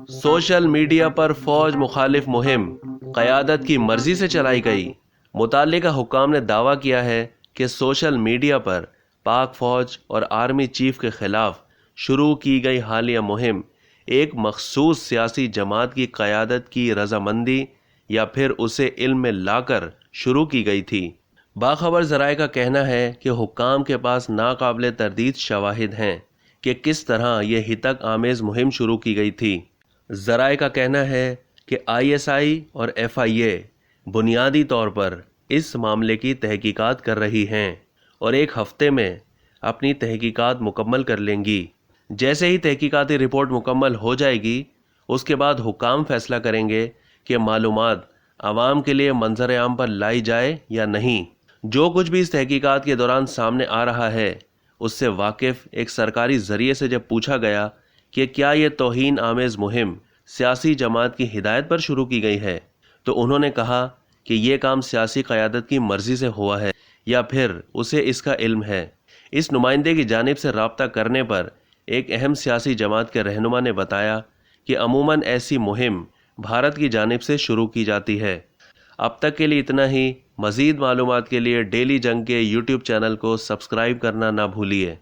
Social media پر فوج مخالف مہم قیادت کی مرضی سے چلائی گئی۔ متعلقہ حکام نے دعویٰ کیا ہے کہ سوشل میڈیا پر پاک فوج اور آرمی چیف کے خلاف شروع کی گئی حالیہ مہم ایک مخصوص سیاسی جماعت کی قیادت کی رضامندی یا پھر اسے علم میں لا کر شروع کی گئی تھی۔ باخبر ذرائع کا کہنا ہے کہ حکام کے پاس ناقابل تردید شواہد ہیں کہ کس طرح یہ ہتک آمیز مہم شروع کی گئی تھی۔ ذرائع کا کہنا ہے کہ ISI اور FIA بنیادی طور پر اس معاملے کی تحقیقات کر رہی ہیں اور ایک ہفتے میں اپنی تحقیقات مکمل کر لیں گی۔ جیسے ہی تحقیقاتی رپورٹ مکمل ہو جائے گی، اس کے بعد حکام فیصلہ کریں گے کہ معلومات عوام کے لیے منظر عام پر لائی جائے یا نہیں۔ جو کچھ بھی اس تحقیقات کے دوران سامنے آ رہا ہے، اس سے واقف ایک سرکاری ذریعے سے جب پوچھا گیا کہ کیا یہ توہین آمیز مہم سیاسی جماعت کی ہدایت پر شروع کی گئی ہے، تو انہوں نے کہا کہ یہ کام سیاسی قیادت کی مرضی سے ہوا ہے یا پھر اسے اس کا علم ہے۔ اس نمائندے کی جانب سے رابطہ کرنے پر ایک اہم سیاسی جماعت کے رہنما نے بتایا کہ عموماً ایسی مہم بھارت کی جانب سے شروع کی جاتی ہے۔ اب تک کے لیے اتنا ہی۔ مزید معلومات کے لیے ڈیلی جنگ کے YouTube چینل کو سبسکرائب کرنا نہ بھولیے۔